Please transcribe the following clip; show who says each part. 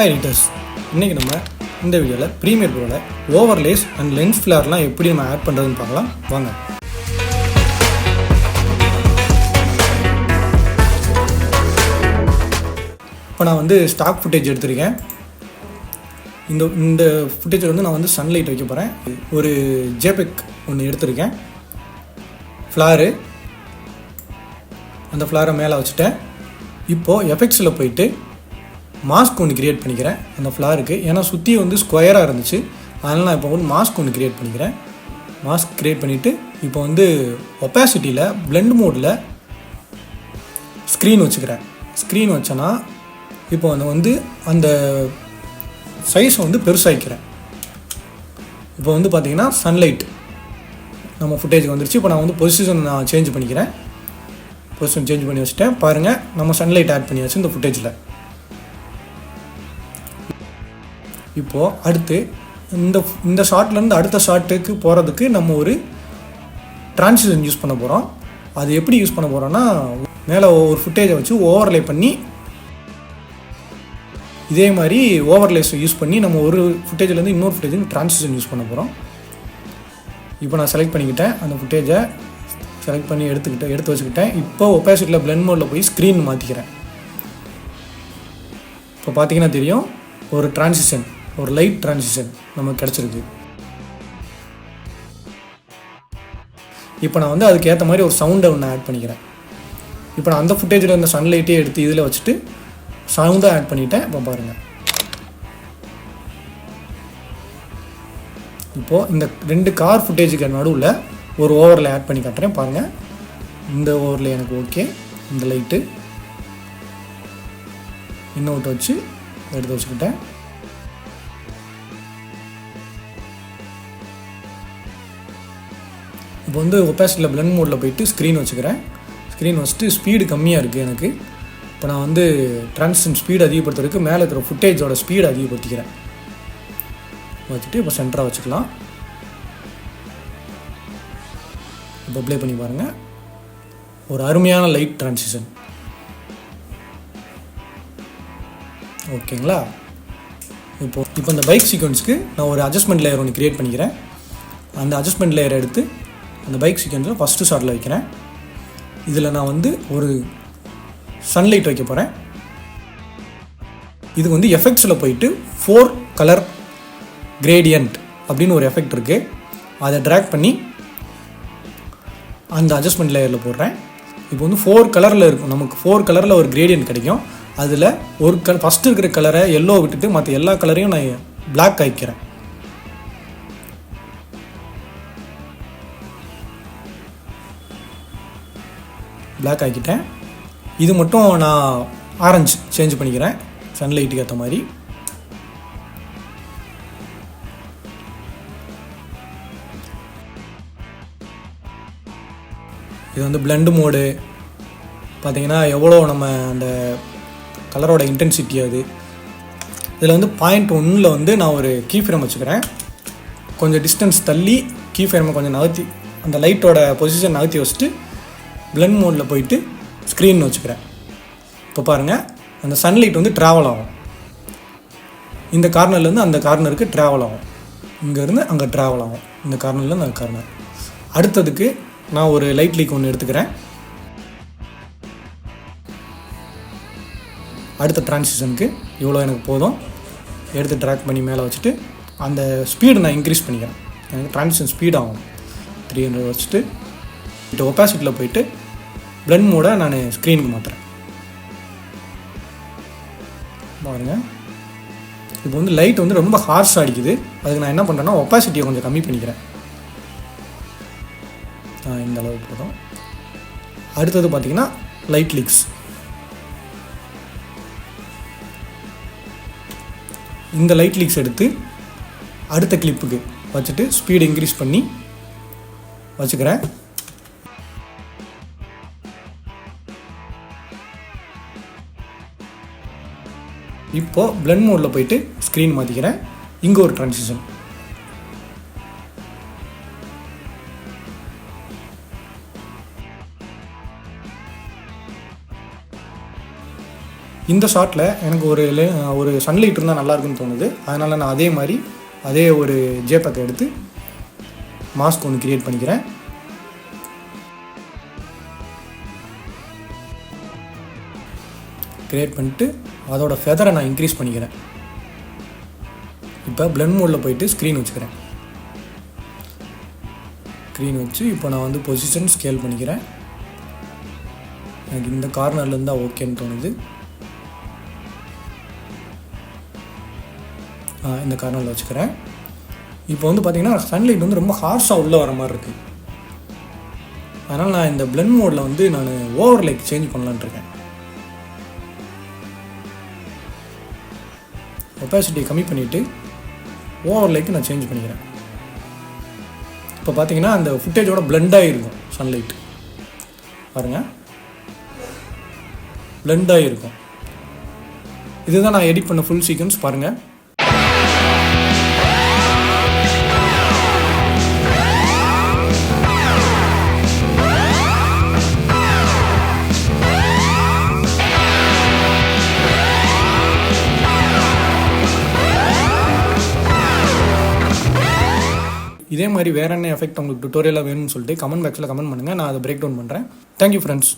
Speaker 1: Hi editors, இன்றைக்கி நம்ம இந்த வீடியோவில் ப்ரீமியர் ப்ரோவில் ஓவர்லேஸ் அண்ட் லென்ஸ் ஃப்ளேர்லாம் எப்படி நம்ம ஆட் பண்ணுறதுன்னு பார்க்கலாம் வாங்க. இப்போ நான் வந்து ஸ்டாக் ஃபுட்டேஜ் எடுத்திருக்கேன். இந்த ஃபுட்டேஜ் வந்து நான் வந்து சன்லைட் வைக்க போகிறேன். ஒரு ஜேபெக் ஒன்று எடுத்திருக்கேன், ஃப்ளாரு. அந்த ஃப்ளாரை மேலே வச்சுட்டேன். இப்போது எஃபெக்ட்ஸில் போயிட்டு மாஸ்க் ஒன்று க்ரியேட் பண்ணிக்கிறேன் அந்த ஃப்ளாருக்கு. ஏன்னா சுற்றி வந்து ஸ்கொயராக இருந்துச்சு, அதனால் நான் இப்போ வந்து மாஸ்க் ஒன்று க்ரியேட் பண்ணிக்கிறேன். மாஸ்க் க்ரியேட் பண்ணிவிட்டு இப்போ வந்து ஒப்பாசிட்டியில் பிளெண்ட் மோடில் ஸ்க்ரீன் வச்சுக்கிறேன். ஸ்க்ரீன் வச்சேன்னா இப்போ வந்து அந்த சைஸை வந்து பெருசாகிக்கிறேன். இப்போ வந்து பார்த்திங்கன்னா சன்லைட் நம்ம ஃபுட்டேஜுக்கு வந்துருச்சு. இப்போ நான் வந்து பொசிஷன் சேஞ்ச் பண்ணிக்கிறேன். பொசிஷன் சேஞ்ச் பண்ணி வச்சுட்டேன். பாருங்கள், நம்ம சன்லைட் ஆட் பண்ணியாச்சு இந்த ஃபுட்டேஜில். இப்போது அடுத்து இந்த ஷார்ட்லேருந்து அடுத்த ஷார்ட்டுக்கு போகிறதுக்கு நம்ம ஒரு ட்ரான்சிஷன் யூஸ் பண்ண போகிறோம். அது எப்படி யூஸ் பண்ண போகிறோன்னா, மேலே ஒரு ஃபுட்டேஜை வச்சு ஓவர்லே பண்ணி இதே மாதிரி ஓவர்லேஸை யூஸ் பண்ணி நம்ம ஒரு ஃபுட்டேஜ்லேருந்து இன்னொரு ஃபுட்டேஜுக்கு ட்ரான்சிஷன் யூஸ் பண்ண போகிறோம். இப்போ நான் செலக்ட் பண்ணிக்கிட்டேன். அந்த ஃபுட்டேஜை செலக்ட் பண்ணி எடுத்து வச்சுக்கிட்டேன். இப்போ ஒப்பாசிட்டியில் பிளெண்ட் மோடில் போய் ஸ்க்ரீன் மாற்றிக்கிறேன். இப்போ பார்த்தீங்கன்னா தெரியும், ஒரு ட்ரான்சிஷன், ஒரு லைட் ட்ரான்சிஷன் நமக்கு கிடச்சிருக்கு. இப்போ நான் வந்து அதுக்கேற்ற மாதிரி ஒரு சவுண்டை ஒன்று ஆட் பண்ணிக்கிறேன். இப்போ நான் அந்த ஃபுட்டேஜில் இருந்த சன்லைட்டே எடுத்து இதில் வச்சுட்டு சவுண்டை ஆட் பண்ணிட்டேன். இப்போ பாருங்கள், இப்போது இந்த ரெண்டு கார் ஃபுட்டேஜுக்கு நடுவில் ஒரு ஓவரில் ஆட் பண்ணி காட்டுறேன். பாருங்கள், இந்த ஓவரில் எனக்கு ஓகே. இந்த லைட்டு இன்னொரு வச்சு எடுத்து வச்சுக்கிட்டேன். இப்போ வந்து ஒப்பாசிட்டியில் பிளெண்ட் மோடில் போயிட்டு ஸ்க்ரீன் வச்சுக்கிறேன். ஸ்க்ரீன் வச்சுட்டு ஸ்பீடு கம்மியாக இருக்குது எனக்கு. இப்போ நான் வந்து ட்ரான்சிஷன் ஸ்பீடு அதிகப்படுத்துறதுக்கு மேலே இருக்கிற ஃபுட்டேஜோட ஸ்பீடு அதிகப்படுத்திக்கிறேன். வச்சுட்டு இப்போ சென்டராக வச்சுக்கலாம். இப்போ ப்ளே பண்ணி பாருங்கள், ஒரு அருமையான லைட் ட்ரான்சிஷன். ஓகேங்களா? இப்போ இந்த பைக் சீக்வன்ஸ்க்கு நான் ஒரு அட்ஜஸ்ட்மெண்ட் லேயர் ஒன்று க்ரியேட் பண்ணிக்கிறேன். அந்த அட்ஜஸ்ட்மெண்ட் லேயரை எடுத்து அந்த பைக் சீக்வன்ஸில் ஃபஸ்ட்டு ஷாட்டில் வைக்கிறேன். இதில் நான் வந்து ஒரு சன்லைட் வைக்க போகிறேன். இது வந்து எஃபெக்ட்ஸில் போயிட்டு 4 கலர் கிரேடியன்ட் அப்படின்னு ஒரு எஃபெக்ட் இருக்குது. அதை ட்ராக் பண்ணி அந்த அட்ஜஸ்ட்மெண்ட் லேயரில் போடுறேன். இப்போ வந்து 4 கலரில் இருக்கும், நமக்கு 4 கலரில் ஒரு கிரேடியன்ட் கிடைக்கும். அதில் ஒரு ஃபஸ்ட்டு இருக்கிற கலரை எல்லோ விட்டுட்டு மற்ற எல்லா கலரையும் நான் பிளாக் ஆக்கிக்கிறேன். பிளாக் ஆக்கிட்டேன். இது மட்டும் நான் ஆரஞ்சு சேஞ்ச் பண்ணிக்கிறேன் சன்லைட்டுக்கு ஏற்ற மாதிரி. இது வந்து பிளெண்ட் மோடு பார்த்திங்கன்னா எவ்வளோ நம்ம அந்த கலரோட இன்டென்சிட்டி அது. இதில் வந்து பாயிண்ட் 1ல் வந்து நான் ஒரு கீ ஃப்ரேம் வச்சுக்கிறேன். கொஞ்சம் டிஸ்டன்ஸ் தள்ளி கீ ஃப்ரேமை கொஞ்சம் நகர்த்தி அந்த லைட்டோட பொசிஷன் நகர்த்தி வச்சுட்டு பிளெண்ட் மோடில் போயிட்டு ஸ்க்ரீன் வச்சுக்கிறேன். இப்போ பாருங்கள், அந்த சன்லைட் வந்து ட்ராவல் ஆகும். இந்த கார்னர்லேருந்து அந்த கார்னருக்கு ட்ராவல் ஆகும், இங்கேருந்து அங்கே ட்ராவல் ஆகும், இந்த கார்னர்லேருந்து அந்த கார்னர். அடுத்ததுக்கு நான் ஒரு லைட் லீக் ஒன்று எடுத்துக்கிறேன். அடுத்த ட்ரான்சிஷனுக்கு இவ்வளோ எனக்கு போதும். எடுத்து ட்ராக் பண்ணி மேலே வச்சுட்டு அந்த ஸ்பீடு நான் இன்க்ரீஸ் பண்ணிக்கிறேன். எனக்கு ட்ரான்சிஷன் ஸ்பீட் ஆகும். 300 வச்சுட்டு இப்போ ஒப்பாசிட்டியில் போயிட்டு பிளெண்ட் மோடை நான் ஸ்க்ரீனுக்கு மாற்றுறேன். பாருங்கள், இப்போ வந்து லைட் வந்து ரொம்ப ஹார்ஷாக அடிக்குது. அதுக்கு நான் என்ன பண்ணுறேன்னா ஒப்பாசிட்டியை கொஞ்சம் கம்மி பண்ணிக்கிறேன். இந்த அளவுக்கு போதும். அடுத்தது பார்த்திங்கன்னா லைட் லீக்ஸ். இந்த லைட் லீக்ஸ் எடுத்து அடுத்த கிளிப்புக்கு வச்சுட்டு ஸ்பீடு இன்க்ரீஸ் பண்ணி வச்சுக்கிறேன். இப்போது பிளெண்ட் மோடில் போயிட்டு ஸ்க்ரீன் மாற்றிக்கிறேன். இங்கே ஒரு ட்ரான்சிஷன். இந்த ஷாட்டில் எனக்கு ஒரு சன்லைட் இருந்தால் நல்லாயிருக்குன்னு தோணுது. அதனால் நான் அதே ஒரு ஜேபேக்கை எடுத்து மாஸ்க் ஒன்று க்ரியேட் பண்ணிக்கிறேன். க்ரியேட் பண்ணிட்டு அதோட ஃபெதரை நான் இன்க்ரீஸ் பண்ணிக்கிறேன். இப்போ பிளெண்ட் மோடில் போயிட்டு ஸ்க்ரீன் வச்சுக்கிறேன். ஸ்க்ரீன் வச்சு இப்போ நான் வந்து பொசிஷன் ஸ்கேல் பண்ணிக்கிறேன். எனக்கு இந்த கார்னரில் இருந்தால் ஓகேன்னு தோணுது. இந்த கார்னரில் வச்சுக்கிறேன். இப்போ வந்து பார்த்திங்கன்னா சன்லைட் வந்து ரொம்ப ஹார்ஷாக உள்ளே வர மாதிரி இருக்குது. அதனால் நான் இந்த பிளெண்ட் மோடில் வந்து நான் ஓவர்லைக் சேஞ்ச் பண்ணலான்னு இருக்கேன். ஒப்பாசிட்டியை கம்மி பண்ணிவிட்டு ஓவர்லைக்கு நான் சேஞ்ச் பண்ணிக்கிறேன். இப்போ பார்த்தீங்கன்னா அந்த ஃபுட்டேஜோட பிளெண்டாக இருக்கும் சன்லைட். பாருங்கள், பிளெண்டாக இருக்கும். இதுதான் நான் எடிட் பண்ண ஃபுல் சீக்வன்ஸ். பாருங்கள், இதே மாதிரி வேறு என்ன எஃபெக்ட் உங்களுக்கு டுட்டோரியலாக வேணும்னு சொல்லிட்டு கமெண்ட் பாக்ஸில் கமெண்ட் பண்ணுங்கள். நான் அதை பிரேக் டவுன் பண்ணுறேன். Thank you friends.